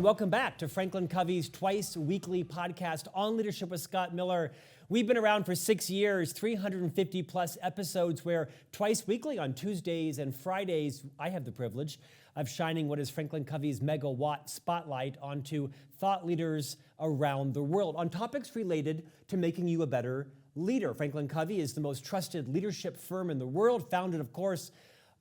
welcome back to Franklin Covey's twice weekly podcast on leadership with Scott Miller. We've been around for 6 years, 350 plus episodes where twice weekly on Tuesdays and Fridays, I have the privilege of shining what is Franklin Covey's megawatt spotlight onto thought leaders around the world on topics related to making you a better leader. Franklin Covey is the most trusted leadership firm in the world, founded, of course,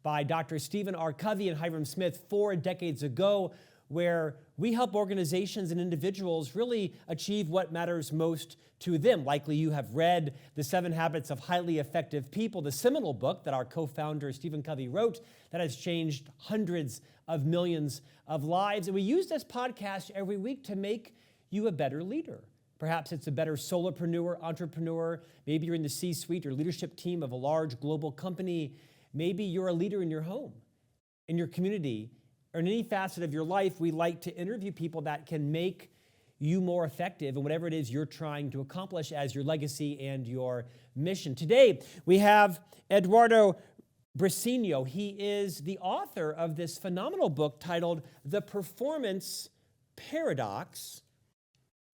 by Dr. Stephen R. Covey and Hiram Smith 4 decades ago, where we help organizations and individuals really achieve what matters most to them. Likely you have read The 7 Habits of Highly Effective People, the seminal book that our co-founder Stephen Covey wrote that has changed hundreds of millions of lives. And we use this podcast every week to make you a better leader. Perhaps it's a better solopreneur, entrepreneur. Maybe you're in the C-suite or leadership team of a large global company. Maybe you're a leader in your home, in your community, or in any facet of your life. We like to interview people that can make you more effective in whatever it is you're trying to accomplish as your legacy and your mission. Today, we have Eduardo Briceño. He is the author of this phenomenal book titled The Performance Paradox: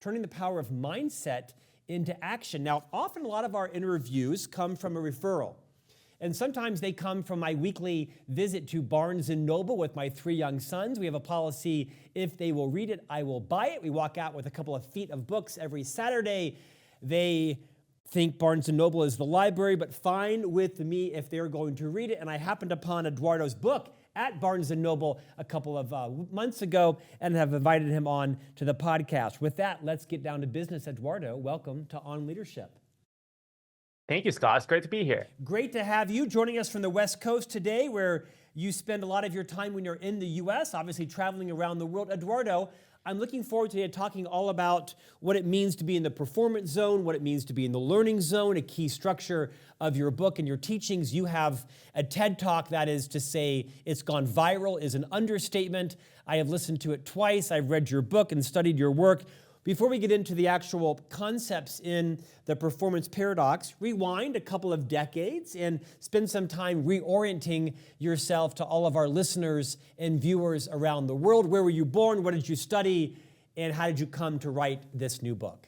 Turning the Power of Mindset into Action. Now, often a lot of our interviews come from a referral. And sometimes they come from my weekly visit to Barnes & Noble with my 3 young sons. We have a policy, if they will read it, I will buy it. We walk out with a couple of feet of books every Saturday. They think Barnes & Noble is the library, but fine with me if they're going to read it. And I happened upon Eduardo's book at Barnes & Noble a couple of months ago and have invited him on to the podcast. With that, let's get down to business. Eduardo, welcome to On Leadership. Thank you, Scott. It's great to be here. Great to have you joining us from the West Coast today, where you spend a lot of your time when you're in the U.S., obviously traveling around the world. Eduardo, I'm looking forward today to talking all about what it means to be in the performance zone, what it means to be in the learning zone, a key structure of your book and your teachings. You have a TED Talk that is to say it's gone viral is an understatement. I have listened to it twice. I've read your book and studied your work. Before we get into the actual concepts in the performance paradox, rewind a couple of decades and spend some time reorienting yourself to all of our listeners and viewers around the world. Where were you born? What did you study? And how did you come to write this new book?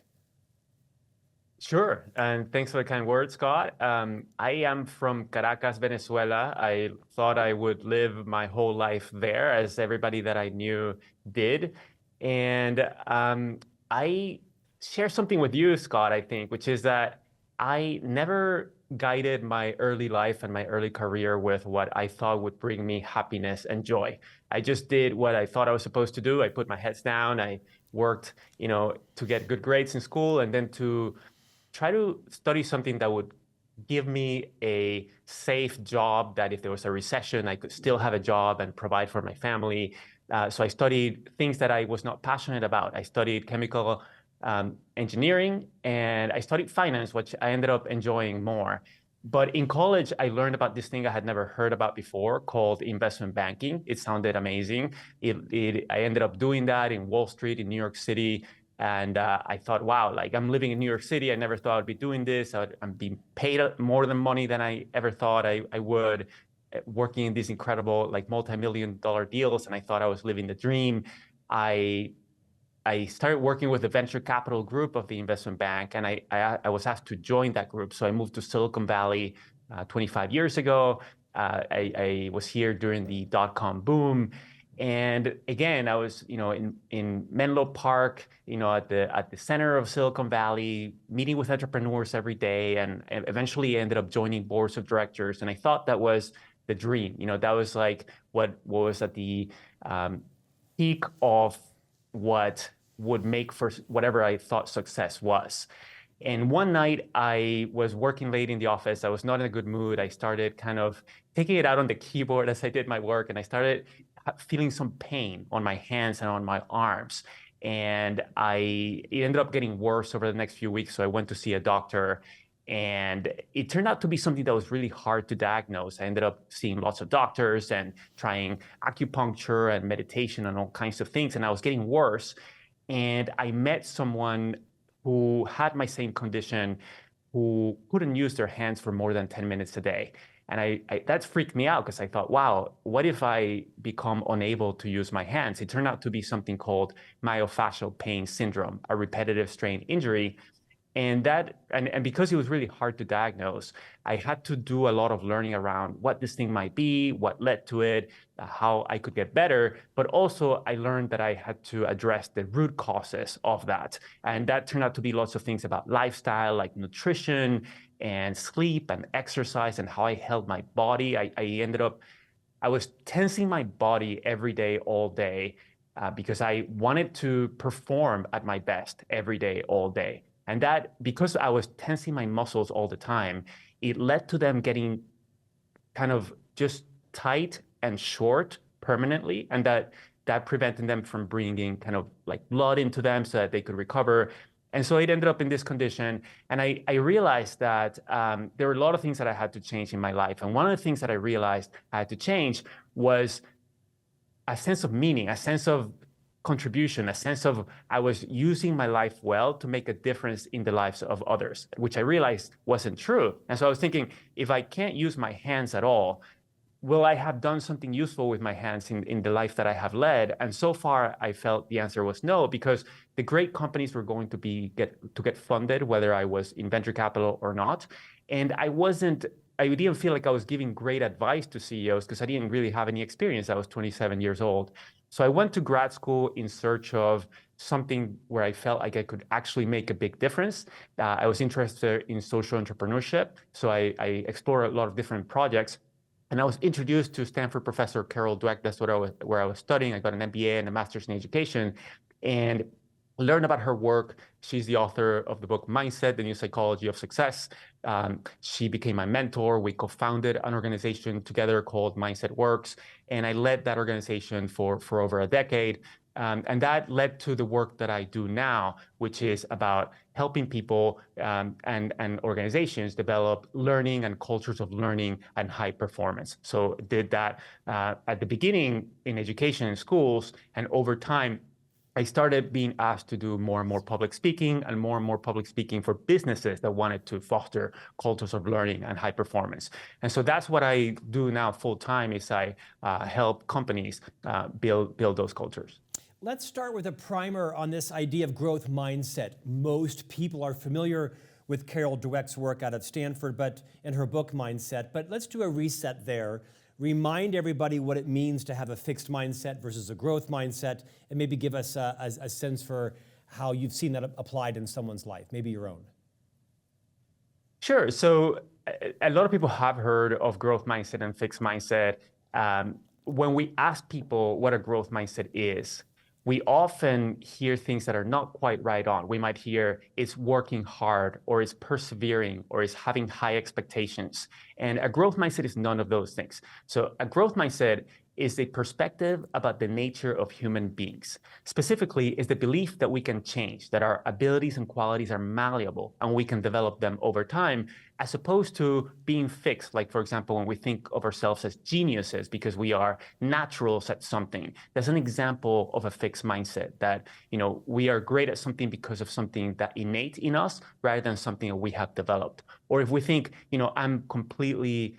Sure, and thanks for the kind words, Scott. I am from Caracas, Venezuela. I thought I would live my whole life there, as everybody that I knew did. And I share something with you, Scott, I think, which is that I never guided my early life and my early career with what I thought would bring me happiness and joy. I just did what I thought I was supposed to do. I put my heads down. I worked, to get good grades in school and then to try to study something that would give me a safe job, that if there was a recession, I could still have a job and provide for my family. So I studied things that I was not passionate about. I studied chemical engineering and I studied finance, which I ended up enjoying more. But in college, I learned about this thing I had never heard about before called investment banking. It sounded amazing. I ended up doing that in Wall Street in New York City. And I thought, wow, like I'm living in New York City. I never thought I'd be doing this. I'm being paid more than money than I ever thought I would, working in these incredible like multi-million-dollar deals. And I thought I was living the dream. I started working with the venture capital group of the investment bank, and I was asked to join that group. So I moved to Silicon Valley 25 years ago. I was here during the dot-com boom. And again, I was, in Menlo Park, at the center of Silicon Valley, meeting with entrepreneurs every day, and eventually ended up joining boards of directors. And I thought that was the dream. That was like what was at the peak of what would make for whatever I thought success was. And one night I was working late in the office. I was not in a good mood. I started kind of taking it out on the keyboard as I did my work, and I started feeling some pain on my hands and on my arms. And it ended up getting worse over the next few weeks. So I went to see a doctor, and it turned out to be something that was really hard to diagnose. I ended up seeing lots of doctors and trying acupuncture and meditation and all kinds of things. And I was getting worse. And I met someone who had my same condition, who couldn't use their hands for more than 10 minutes a day. And that freaked me out because I thought, wow, what if I become unable to use my hands? It turned out to be something called myofascial pain syndrome, a repetitive strain injury. And because it was really hard to diagnose, I had to do a lot of learning around what this thing might be, what led to it, how I could get better. But also I learned that I had to address the root causes of that. And that turned out to be lots of things about lifestyle, like nutrition and sleep and exercise and how I held my body. I was tensing my body every day, all day, because I wanted to perform at my best every day, all day. And that, because I was tensing my muscles all the time, it led to them getting kind of just tight and short permanently. And that prevented them from bringing kind of like blood into them so that they could recover. And so it ended up in this condition. And I realized that there were a lot of things that I had to change in my life. And one of the things that I realized I had to change was a sense of meaning, a sense of contribution, a sense of I was using my life well to make a difference in the lives of others, which I realized wasn't true. And so I was thinking, if I can't use my hands at all, will I have done something useful with my hands in the life that I have led? And so far, I felt the answer was no, because the great companies were going to get funded, whether I was in venture capital or not. And I didn't feel like I was giving great advice to CEOs because I didn't really have any experience. I was 27 years old. So I went to grad school in search of something where I felt like I could actually make a big difference. I was interested in social entrepreneurship. So I explored a lot of different projects. And I was introduced to Stanford professor Carol Dweck. That's where I was studying. I got an MBA and a master's in education and learned about her work. She's the author of the book Mindset, The New Psychology of Success. She became my mentor. We co-founded an organization together called Mindset Works. And I led that organization for over a decade. And that led to the work that I do now, which is about helping people and organizations develop learning and cultures of learning and high performance. So did that at the beginning in education in schools, and over time, I started being asked to do more and more public speaking for businesses that wanted to foster cultures of learning and high performance. And so that's what I do now full time is I help companies build those cultures. Let's start with a primer on this idea of growth mindset. Most people are familiar with Carol Dweck's work out of Stanford, and her book Mindset, but let's do a reset there. Remind everybody what it means to have a fixed mindset versus a growth mindset, and maybe give us a sense for how you've seen that applied in someone's life, maybe your own. Sure. So a lot of people have heard of growth mindset and fixed mindset. When we ask people what a growth mindset is, we often hear things that are not quite right on. We might hear it's working hard, or it's persevering, or it's having high expectations. And a growth mindset is none of those things. So a growth mindset is a perspective about the nature of human beings. Specifically, is the belief that we can change, that our abilities and qualities are malleable and we can develop them over time, as opposed to being fixed. Like, for example, when we think of ourselves as geniuses because we are naturals at something. That's an example of a fixed mindset, that we are great at something because of something that innate in us rather than something that we have developed. Or if we think, I'm completely,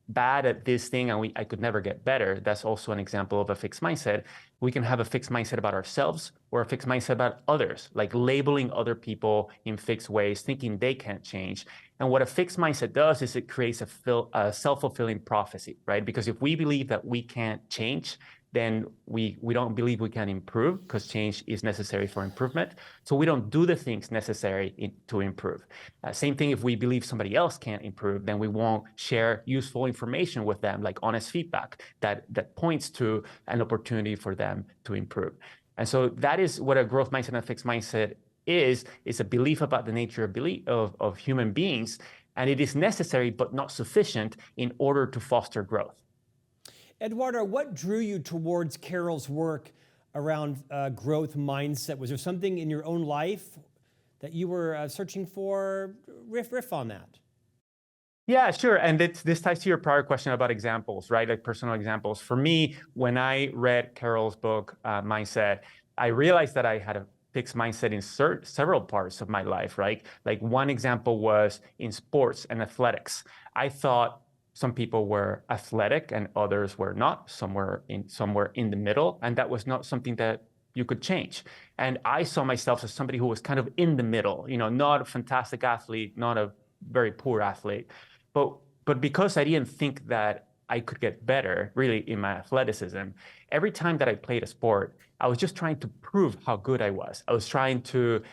bad at this thing and I could never get better, that's also an example of a fixed mindset. We can have a fixed mindset about ourselves or a fixed mindset about others, like labeling other people in fixed ways, thinking they can't change. And what a fixed mindset does is it creates a self-fulfilling prophecy, right? Because if we believe that we can't change, then we don't believe we can improve, because change is necessary for improvement. So we don't do the things necessary to improve. Same thing, if we believe somebody else can't improve, then we won't share useful information with them, like honest feedback that points to an opportunity for them to improve. And so that is what a growth mindset and a fixed mindset is a belief about the nature of human beings, and it is necessary but not sufficient in order to foster growth. Eduardo, what drew you towards Carol's work around growth mindset? Was there something in your own life that you were searching for? Riff on that. Yeah, sure. And this ties to your prior question about examples, right? Like personal examples. For me, when I read Carol's book, Mindset, I realized that I had a fixed mindset in several parts of my life, right? Like one example was in sports and athletics. I thought Some people were athletic and others were not. Somewhere in the middle, and that was not something that you could change. And I saw myself as somebody who was kind of in the middle, not a fantastic athlete, not a very poor athlete, but because I didn't think that I could get better really in my athleticism, every time that I played a sport, I was just trying to prove how good I was. I was trying to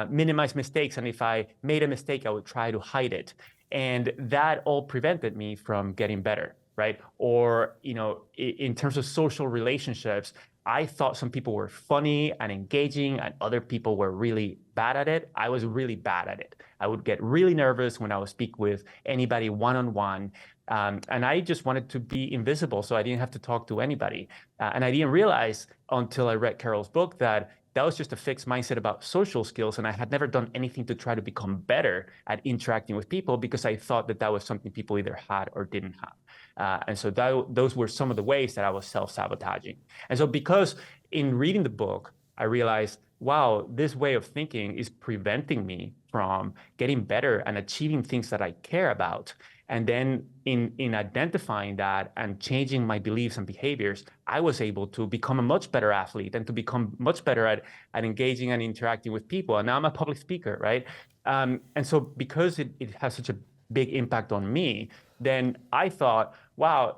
minimize mistakes, and if I made a mistake, I would try to hide it. And that all prevented me from getting better, right? Or, in terms of social relationships, I thought some people were funny and engaging and other people were really bad at it. I was really bad at it. I would get really nervous when I would speak with anybody one-on-one. And I just wanted to be invisible so I didn't have to talk to anybody. And I didn't realize until I read Carol's book that was just a fixed mindset about social skills. And I had never done anything to try to become better at interacting with people because I thought that was something people either had or didn't have. And so those were some of the ways that I was self-sabotaging. And so because in reading the book, I realized, wow, this way of thinking is preventing me from getting better and achieving things that I care about. And then in identifying that and changing my beliefs and behaviors, I was able to become a much better athlete and to become much better at engaging and interacting with people. And now I'm a public speaker, right? And so because it has such a big impact on me, then I thought, wow,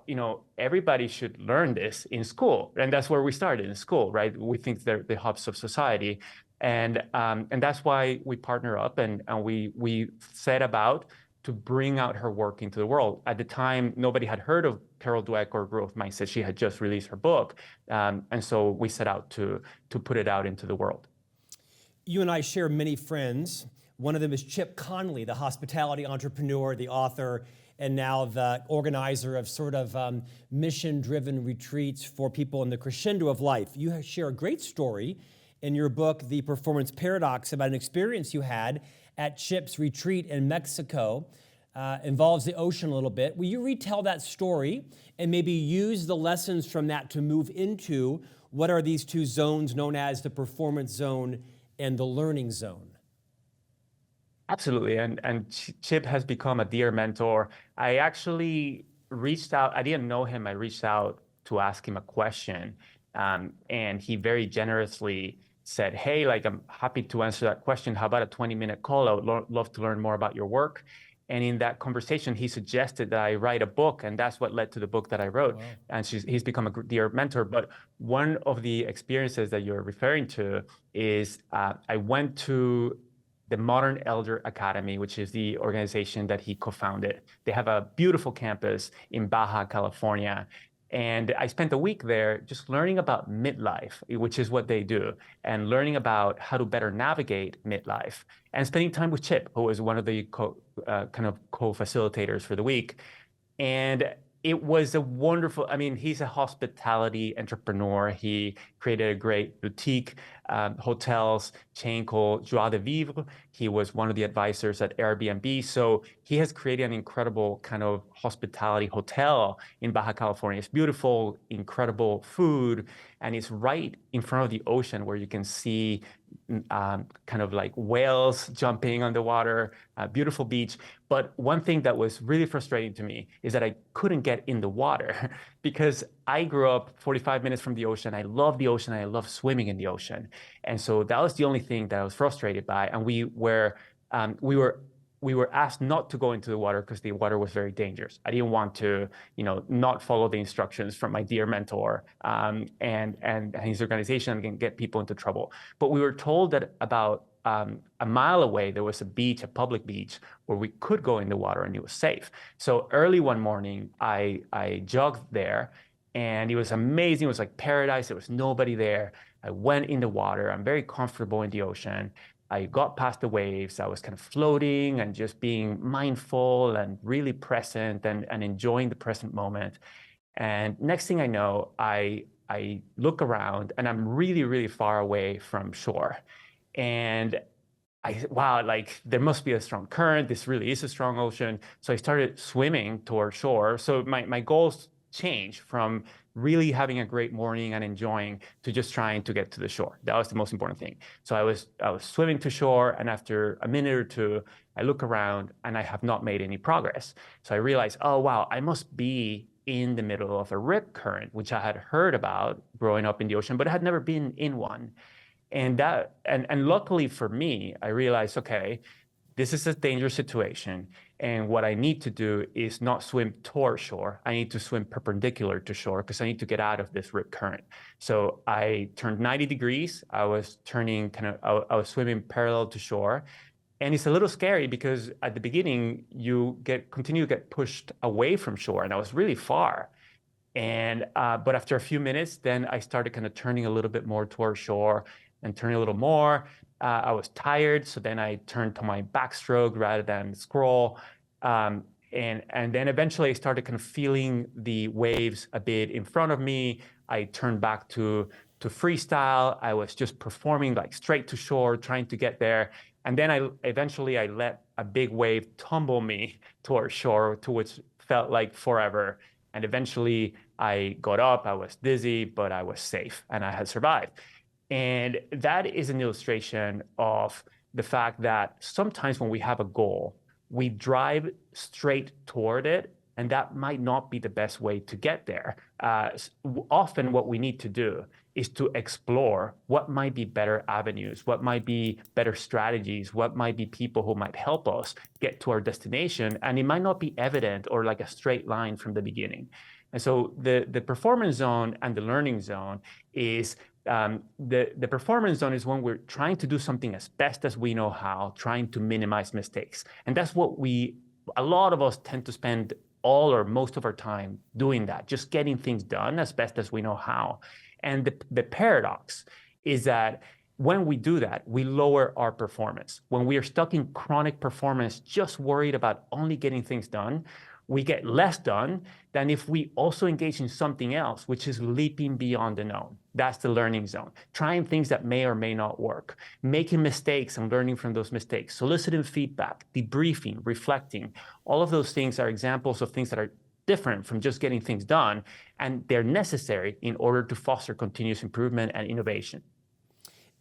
everybody should learn this in school. And that's where we started, in school, right? We think they're the hubs of society. And that's why we partner up and we set about to bring out her work into the world. At the time, nobody had heard of Carol Dweck or growth mindset. She had just released her book. And so we set out to put it out into the world. You and I share many friends. One of them is Chip Conley, the hospitality entrepreneur, the author, and now the organizer of sort of mission-driven retreats for people in the crescendo of life. You share a great story in your book, The Performance Paradox, about an experience you had at Chip's retreat in Mexico. Involves the ocean a little bit. Will you retell that story and maybe use the lessons from that to move into what are these two zones known as the performance zone and the learning zone? Absolutely. And Chip has become a dear mentor. I actually reached out. I didn't know him. I reached out to ask him a question. And he very generously said, hey, I'm happy to answer that question. How about a 20-minute call? I would love to learn more about your work. And in that conversation, he suggested that I write a book, and that's what led to the book that I wrote. Wow. And he's become a dear mentor. But one of the experiences that you're referring to is I went to the Modern Elder Academy, which is the organization that he co-founded. They have a beautiful campus in Baja California. And I spent a week there just learning about midlife, which is what they do, and learning about how to better navigate midlife, and spending time with Chip, who was one of the co-facilitators for the week. And it was a wonderful, he's a hospitality entrepreneur. He created a great boutique hotels chain called Joie de Vivre. He was one of the advisors at Airbnb. So he has created an incredible kind of hospitality hotel in Baja California. It's beautiful, incredible food, and it's right in front of the ocean where you can see kind of like whales jumping on the water, beautiful beach. But one thing that was really frustrating to me is that I couldn't get in the water because I grew up 45 minutes from the ocean. I love the ocean. I love swimming in the ocean. And so that was the only thing that I was frustrated by. And we were asked not to go into the water because the water was very dangerous. I didn't want to, not follow the instructions from my dear mentor and his organization and get people into trouble. But we were told that about a mile away, there was a beach, a public beach, where we could go in the water and it was safe. So early one morning, I jogged there and it was amazing. It was like paradise. There was nobody there. I went in the water. I'm very comfortable in the ocean. I got past the waves. I was kind of floating and just being mindful and really present and enjoying the present moment. And next thing I know, I look around and I'm really, really far away from shore. And wow, there must be a strong current. This really is a strong ocean. So I started swimming toward shore. So my goals changed from really having a great morning and enjoying, to just trying to get to the shore. That was the most important thing. So I was swimming to shore, and after a minute or two, I look around and I have not made any progress. So I realized, oh wow, I must be in the middle of a rip current, which I had heard about growing up in the ocean, but I had never been in one. And luckily for me, I realized, okay, this is a dangerous situation. And what I need to do is not swim toward shore. I need to swim perpendicular to shore because I need to get out of this rip current. So I turned 90 degrees. I was I was swimming parallel to shore. And it's a little scary because at the beginning, you continue to get pushed away from shore. And I was really far. And but after a few minutes, then I started kind of turning a little bit more toward shore and turning a little more. I was tired, so then I turned to my backstroke rather than scroll. And then eventually I started kind of feeling the waves a bit in front of me. I turned back to freestyle. I was just performing like straight to shore, trying to get there. And then I eventually let a big wave tumble me towards shore, to which felt like forever. And eventually I got up, I was dizzy, but I was safe and I had survived. And that is an illustration of the fact that sometimes when we have a goal, we drive straight toward it, and that might not be the best way to get there. Often what we need to do is to explore what might be better avenues, what might be better strategies, what might be people who might help us get to our destination. And it might not be evident or like a straight line from the beginning. And so the performance zone and the learning zone is the performance zone is when we're trying to do something as best as we know how, trying to minimize mistakes. And that's what a lot of us tend to spend all or most of our time doing, that, just getting things done as best as we know how. And the paradox is that when we do that, we lower our performance. When we are stuck in chronic performance, just worried about only getting things done, we get less done than if we also engage in something else, which is leaping beyond the known. That's the learning zone. Trying things that may or may not work, making mistakes and learning from those mistakes, soliciting feedback, debriefing, reflecting. All of those things are examples of things that are different from just getting things done, and they're necessary in order to foster continuous improvement and innovation.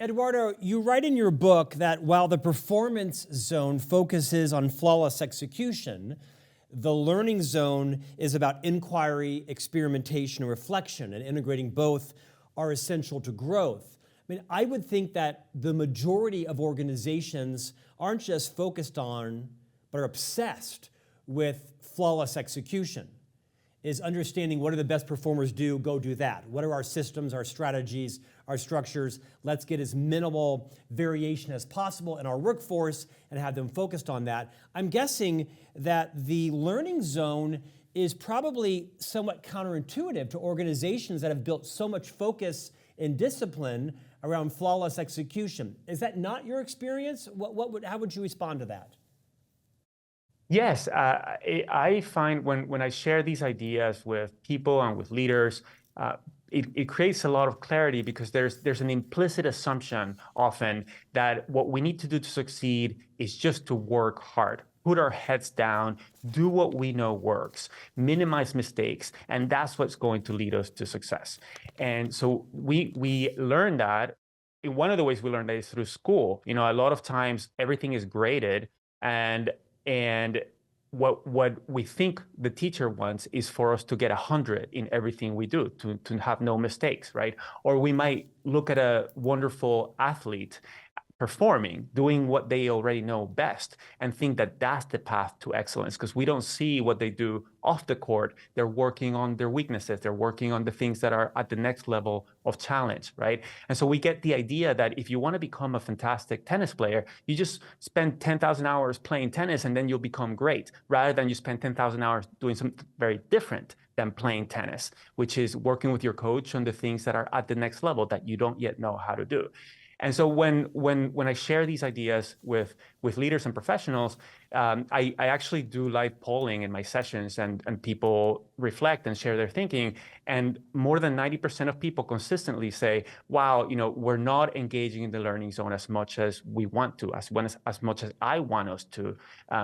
Eduardo, you write in your book that while the performance zone focuses on flawless execution, the learning zone is about inquiry, experimentation, and reflection, and integrating both are essential to growth. I mean, I would think that the majority of organizations aren't just focused on, but are obsessed with flawless execution. Is understanding what do the best performers do, go do that. What are our systems, our strategies, our structures? Let's get as minimal variation as possible in our workforce and have them focused on that. I'm guessing that the learning zone is probably somewhat counterintuitive to organizations that have built so much focus and discipline around flawless execution. Is that not your experience? How would you respond to that? Yes, I find when I share these ideas with people and with leaders, it creates a lot of clarity, because there's an implicit assumption often that what we need to do to succeed is just to work hard, put our heads down, do what we know works, minimize mistakes, and that's what's going to lead us to success. And so we learn that. In one of the ways we learn that is through school. You know, a lot of times everything is graded, and what we think the teacher wants is for us to get 100 in everything we do, to have no mistakes, right? Or we might look at a wonderful athlete performing, doing what they already know best, and think that that's the path to excellence, because we don't see what they do off the court. They're working on their weaknesses. They're working on the things that are at the next level of challenge, right? And so we get the idea that if you want to become a fantastic tennis player, you just spend 10,000 hours playing tennis and then you'll become great, rather than you spend 10,000 hours doing something very different than playing tennis, which is working with your coach on the things that are at the next level that you don't yet know how to do. And so when I share these ideas with leaders and professionals, I actually do live polling in my sessions, and people reflect and share their thinking. And more than 90% of people consistently say, wow, you know, we're not engaging in the learning zone as much as we want to, as much as I want us to,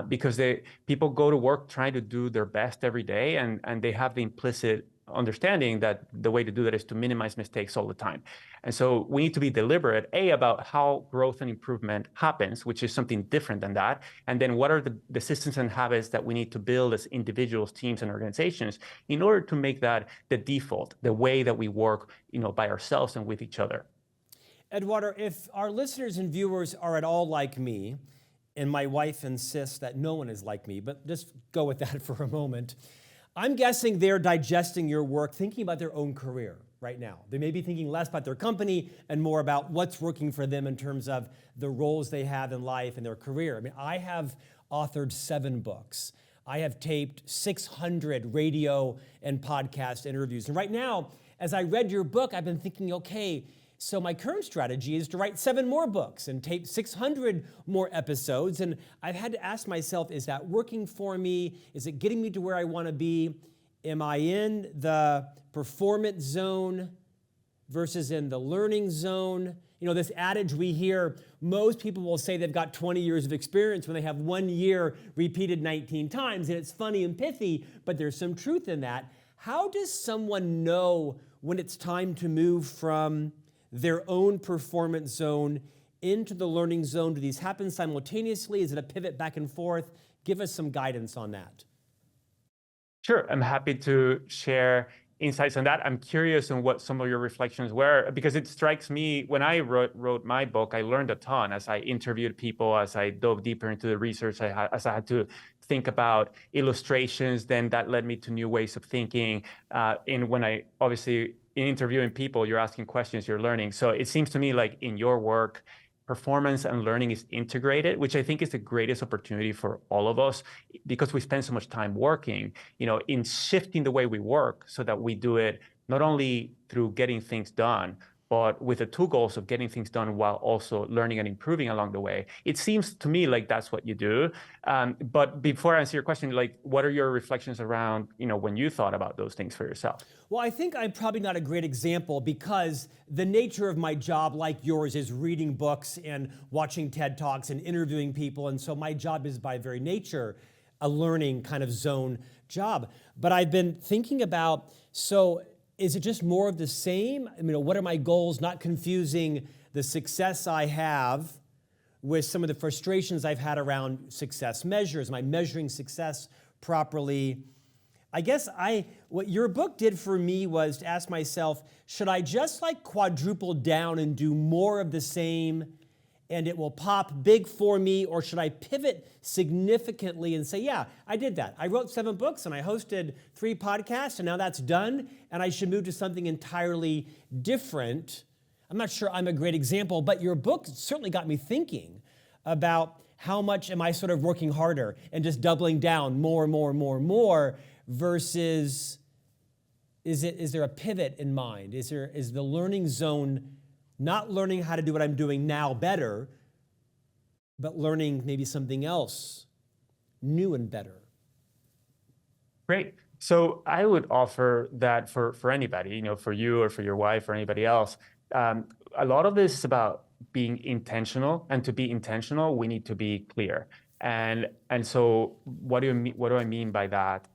because people go to work trying to do their best every day, and they have the implicit understanding that the way to do that is to minimize mistakes all the time. And so we need to be deliberate, about how growth and improvement happens, which is something different than that. And then what are the systems and habits that we need to build as individuals, teams, and organizations in order to make that the default, the way that we work, by ourselves and with each other. Eduardo, if our listeners and viewers are at all like me, and my wife insists that no one is like me, but just go with that for a moment, I'm guessing they're digesting your work, thinking about their own career right now. They may be thinking less about their company and more about what's working for them in terms of the roles they have in life and their career. I mean, I have authored 7 books. I have taped 600 radio and podcast interviews. And right now, as I read your book, I've been thinking, okay, so my current strategy is to write 7 more books and tape 600 more episodes. And I've had to ask myself, is that working for me? Is it getting me to where I want to be? Am I in the performance zone versus in the learning zone? This adage we hear, most people will say they've got 20 years of experience when they have 1 year repeated 19 times. And it's funny and pithy, but there's some truth in that. How does someone know when it's time to move from their own performance zone into the learning zone? Do these happen simultaneously? Is it a pivot back and forth? Give us some guidance on that. Sure, I'm happy to share insights on that. I'm curious on what some of your reflections were, because it strikes me when I wrote my book, I learned a ton as I interviewed people, as I dove deeper into the research, as I had to think about illustrations. Then that led me to new ways of thinking. When I obviously in interviewing people, you're asking questions, you're learning. So it seems to me like in your work, performance and learning is integrated, which I think is the greatest opportunity for all of us, because we spend so much time working, in shifting the way we work so that we do it not only through getting things done, but with the 2 goals of getting things done while also learning and improving along the way. It seems to me like that's what you do. But before I answer your question, what are your reflections around, when you thought about those things for yourself? Well, I think I'm probably not a great example because the nature of my job, like yours, is reading books and watching TED Talks and interviewing people. And so my job is by very nature a learning kind of zone job. But I've been thinking about, so is it just more of the same? What are my goals? Not confusing the success I have with some of the frustrations I've had around success measures. Am I measuring success properly? I guess what your book did for me was to ask myself, should I just quadruple down and do more of the same and it will pop big for me, or should I pivot significantly and say, yeah, I did that. I wrote 7 books and I hosted 3 podcasts and now that's done and I should move to something entirely different. I'm not sure I'm a great example, but your book certainly got me thinking about how much am I sort of working harder and just doubling down more versus is there a pivot in mind? Is the learning zone not learning how to do what I'm doing now better, but learning maybe something else new and better? Great. So I would offer that for anybody, for you or for your wife or anybody else, a lot of this is about being intentional, and to be intentional, we need to be clear. And so what do I mean by that?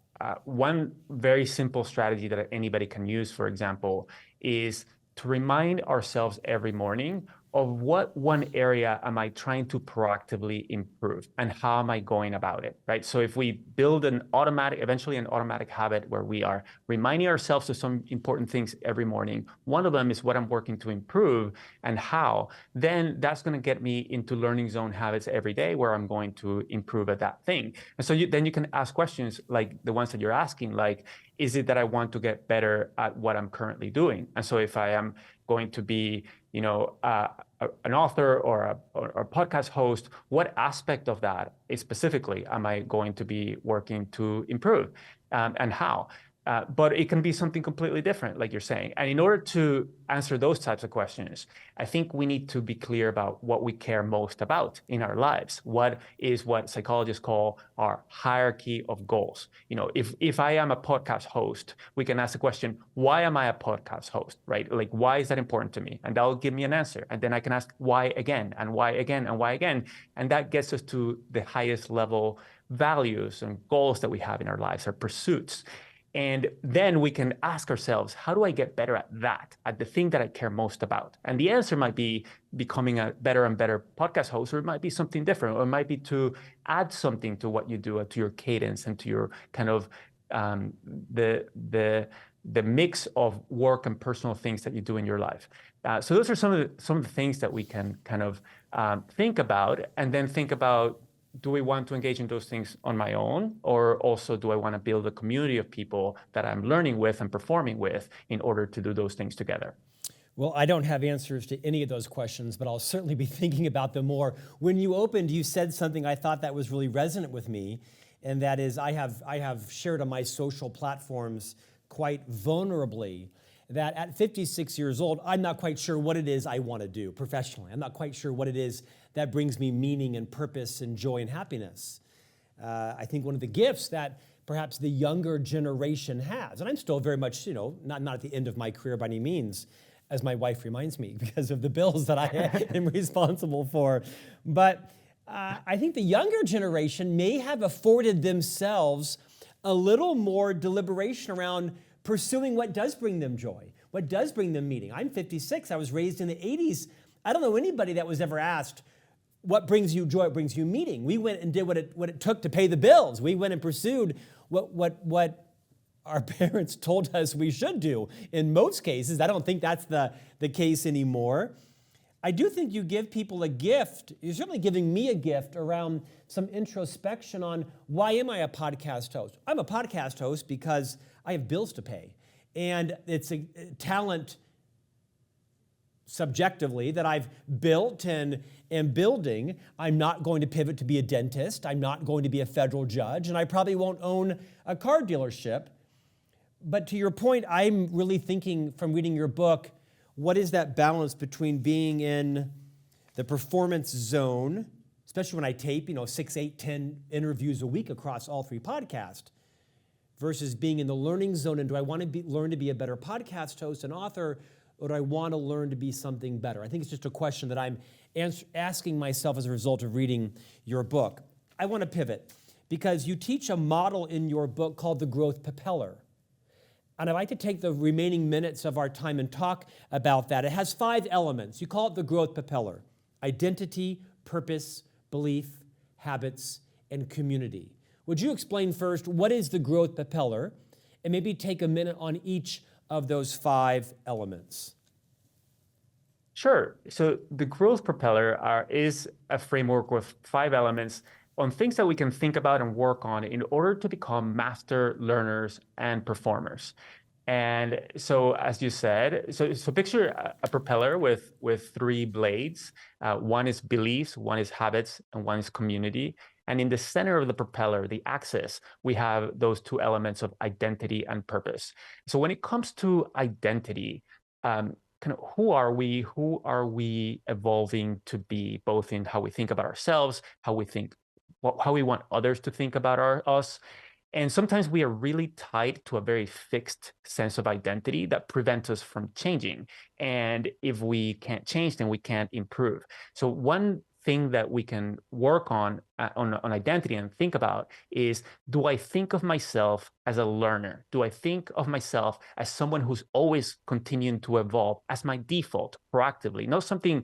One very simple strategy that anybody can use, for example, is to remind ourselves every morning of what one area am I trying to proactively improve and how am I going about it, right? So if we build eventually an automatic habit where we are reminding ourselves of some important things every morning, one of them is what I'm working to improve and how, then that's going to get me into learning zone habits every day where I'm going to improve at that thing. And so then you can ask questions like the ones that you're asking, like, is it that I want to get better at what I'm currently doing? And so if I am going to be, an author or a podcast host, what aspect of that specifically am I going to be working to improve, and how? But it can be something completely different, like you're saying. And in order to answer those types of questions, I think we need to be clear about what we care most about in our lives. What psychologists call our hierarchy of goals. If I am a podcast host, we can ask the question, why am I a podcast host, right? Like, why is that important to me? And that will give me an answer. And then I can ask why again, and why again, and why again. And that gets us to the highest level values and goals that we have in our lives, our pursuits. And then we can ask ourselves, how do I get better at that, at the thing that I care most about? And the answer might be becoming a better and better podcast host, or it might be something different, or it might be to add something to what you do, to your cadence and to your kind of the mix of work and personal things that you do in your life. So those are some of the things that we can kind of think about, and then think about, do we want to engage in those things on my own, or also do I want to build a community of people that I'm learning with and performing with in order to do those things together? Well, I don't have answers to any of those questions, but I'll certainly be thinking about them more. When you opened, you said something I thought that was really resonant with me, and that is I have shared on my social platforms quite vulnerably that at 56 years old, I'm not quite sure what it is I want to do professionally. I'm not quite sure what it is that brings me meaning and purpose and joy and happiness. I think one of the gifts that perhaps the younger generation has, and I'm still very much, not at the end of my career by any means, as my wife reminds me, because of the bills that I am responsible for. But I think the younger generation may have afforded themselves a little more deliberation around pursuing what does bring them joy, what does bring them meaning. I'm 56. I was raised in the 80s. I don't know anybody that was ever asked, what brings you joy, what brings you meaning? We went and did what it took to pay the bills. We went and pursued what our parents told us we should do. In most cases, I don't think that's the case anymore. I do think you give people a gift. You're certainly giving me a gift around some introspection on, why am I a podcast host? I'm a podcast host because I have bills to pay. And it's a talent subjectively that I've built and am building. I'm not going to pivot to be a dentist. I'm not going to be a federal judge. And I probably won't own a car dealership. But to your point, I'm really thinking from reading your book, what is that balance between being in the performance zone, especially when I tape, 6, 8, 10 interviews a week across all 3 podcasts, versus being in the learning zone? And do I want to learn to be a better podcast host and author, or do I want to learn to be something better? I think it's just a question that I'm asking myself as a result of reading your book. I want to pivot because you teach a model in your book called the growth propeller. And I'd like to take the remaining minutes of our time and talk about that. It has 5 elements. You call it the growth propeller: identity, purpose, belief, habits, and community. Would you explain first, what is the growth propeller, and maybe take a minute on each of those 5 elements? Sure. So the growth propeller is a framework with 5 elements on things that we can think about and work on in order to become master learners and performers. And so, as you said, so picture a propeller with 3 blades. One is beliefs, one is habits, and one is community. And in the center of the propeller, the axis, we have those 2 elements of identity and purpose. So when it comes to identity, kind of who are we evolving to be, both in how we think about ourselves, how we want others to think about us. And sometimes we are really tied to a very fixed sense of identity that prevents us from changing. And if we can't change, then we can't improve. So one thing that we can work on identity and think about is, do I think of myself as a learner? Do I think of myself as someone who's always continuing to evolve as my default, proactively? Not something.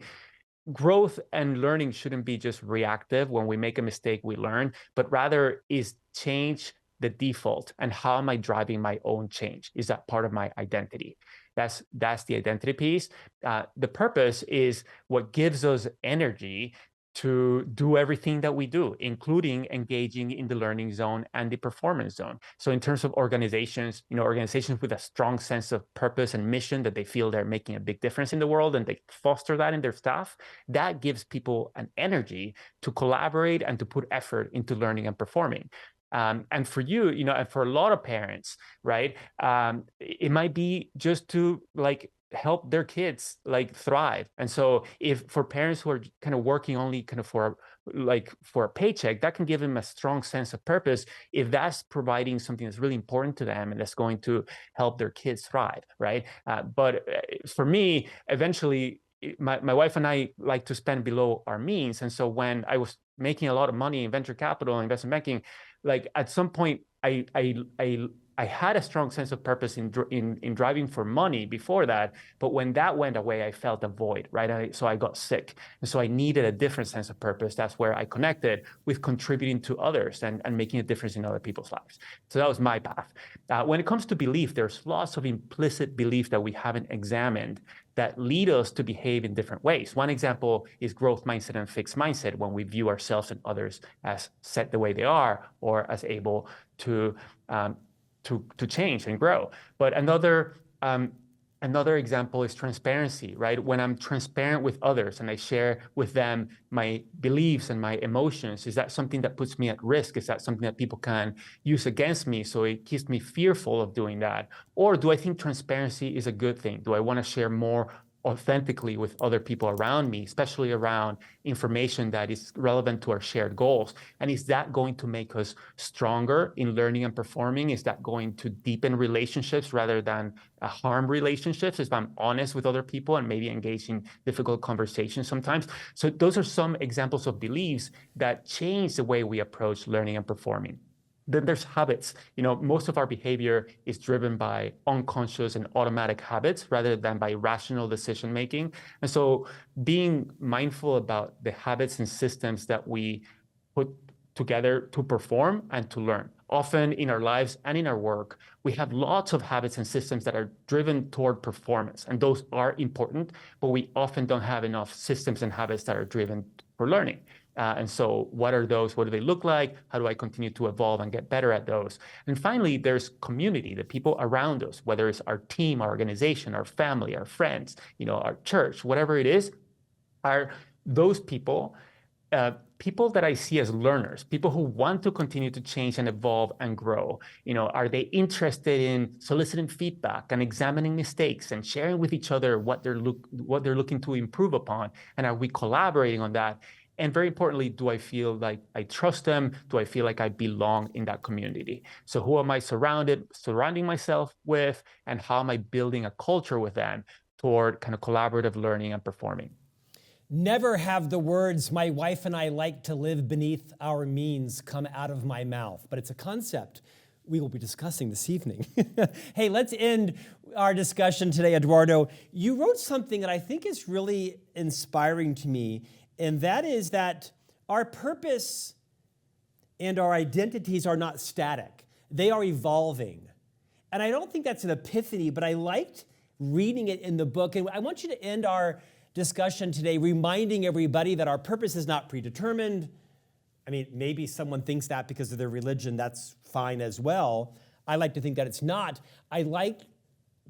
Growth and learning shouldn't be just reactive. When we make a mistake, we learn, but rather is change the default. And how am I driving my own change? Is that part of my identity? That's the identity piece. The purpose is what gives us energy to do everything that we do, including engaging in the learning zone and the performance zone. So in terms of organizations, organizations with a strong sense of purpose and mission, that they feel they're making a big difference in the world, and they foster that in their staff, that gives people an energy to collaborate and to put effort into learning and performing. And for you, and for a lot of parents, right, it might be just to help their kids thrive. And so if for parents who are kind of working only kind of for a paycheck, that can give them a strong sense of purpose if that's providing something that's really important to them and that's going to help their kids thrive, right? But for me, eventually, my wife and I like to spend below our means. And so when I was making a lot of money in venture capital and investment banking, at some point I I had a strong sense of purpose in driving for money before that, but when that went away, I felt a void, right? So I got sick, and so I needed a different sense of purpose. That's where I connected with contributing to others and making a difference in other people's lives. So that was my path. When it comes to belief, there's lots of implicit belief that we haven't examined that lead us to behave in different ways. One example is growth mindset and fixed mindset, when we view ourselves and others as set the way they are or as able to change and grow. But another example is transparency, right? When I'm transparent with others and I share with them my beliefs and my emotions, is that something that puts me at risk? Is that something that people can use against me? So it keeps me fearful of doing that. Or do I think transparency is a good thing? Do I want to share more authentically with other people around me, especially around information that is relevant to our shared goals? And is that going to make us stronger in learning and performing? Is that going to deepen relationships rather than harm relationships if I'm honest with other people and maybe engage in difficult conversations sometimes? So those are some examples of beliefs that change the way we approach learning and performing. Then there's habits. Most of our behavior is driven by unconscious and automatic habits rather than by rational decision making. And so being mindful about the habits and systems that we put together to perform and to learn. Often in our lives and in our work, we have lots of habits and systems that are driven toward performance, and those are important, but we often don't have enough systems and habits that are driven for learning. And so what are those? What do they look like? How do I continue to evolve and get better at those? And finally, there's community, the people around us, whether it's our team, our organization, our family, our friends, our church, whatever it is, are those people people that I see as learners, people who want to continue to change and evolve and grow. Are they interested in soliciting feedback and examining mistakes and sharing with each other what they're looking to improve upon? And are we collaborating on that? And very importantly, do I feel like I trust them? Do I feel like I belong in that community? So who am I surrounding myself with, and how am I building a culture with them toward kind of collaborative learning and performing? Never have the words, "my wife and I like to live beneath our means," come out of my mouth, but it's a concept we will be discussing this evening. Hey, let's end our discussion today, Eduardo. You wrote something that I think is really inspiring to me, and that is that our purpose and our identities are not static. They are evolving. And I don't think that's an epiphany, but I liked reading it in the book. And I want you to end our discussion today reminding everybody that our purpose is not predetermined. I mean, maybe someone thinks that because of their religion, that's fine as well. I like to think that it's not. I like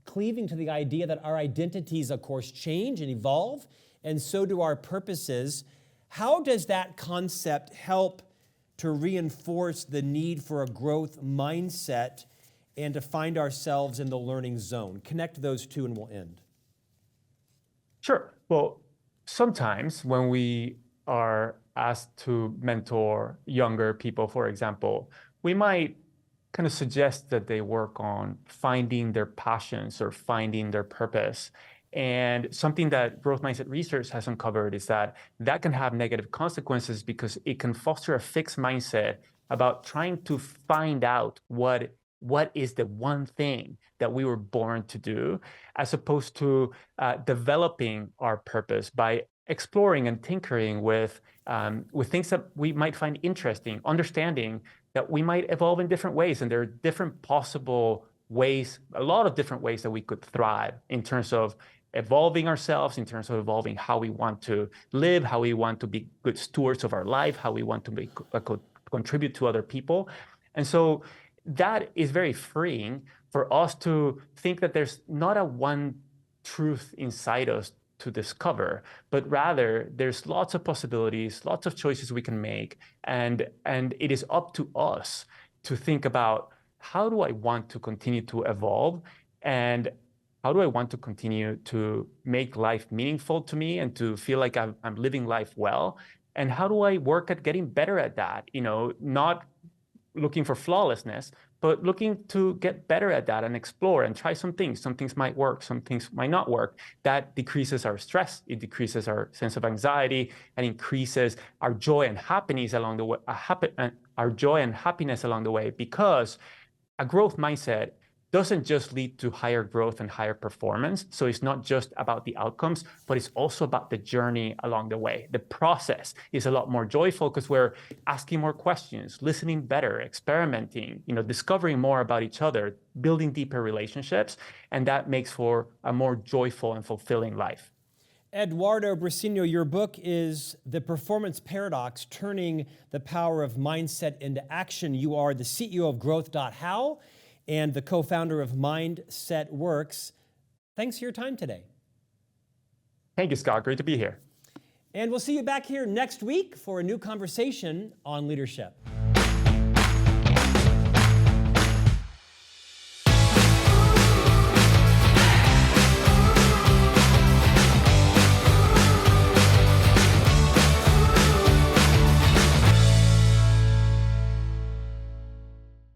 cleaving to the idea that our identities, of course, change and evolve, and so do our purposes. How does that concept help to reinforce the need for a growth mindset and to find ourselves in the learning zone? Connect those two and we'll end. Sure. Well, sometimes when we are asked to mentor younger people, for example, we might kind of suggest that they work on finding their passions or finding their purpose. And something that growth mindset research has uncovered is that can have negative consequences because it can foster a fixed mindset about trying to find out what is the one thing that we were born to do, as opposed to developing our purpose by exploring and tinkering with things that we might find interesting, understanding that we might evolve in different ways. And there are different possible ways, a lot of different ways that we could thrive in terms of evolving ourselves, in terms of evolving how we want to live, how we want to be good stewards of our life, how we want to contribute to other people. And so that is very freeing for us to think that there's not a one truth inside us to discover, but rather there's lots of possibilities, lots of choices we can make. And it is up to us to think about, how do I want to continue to evolve? And how do I want to continue to make life meaningful to me and to feel like I'm living life well? And how do I work at getting better at that? Not looking for flawlessness, but looking to get better at that and explore and try some things. Some things might work, some things might not work. That decreases our stress, it decreases our sense of anxiety, and increases our joy and happiness along the way, because a growth mindset doesn't just lead to higher growth and higher performance. So it's not just about the outcomes, but it's also about the journey along the way. The process is a lot more joyful because we're asking more questions, listening better, experimenting, discovering more about each other, building deeper relationships, and that makes for a more joyful and fulfilling life. Eduardo Briceño, your book is The Performance Paradox, Turning the Power of Mindset into Action. You are the CEO of Growth.how and the co-founder of Mindset Works. Thanks for your time today. Thank you, Scott. Great to be here. And we'll see you back here next week for a new conversation on leadership.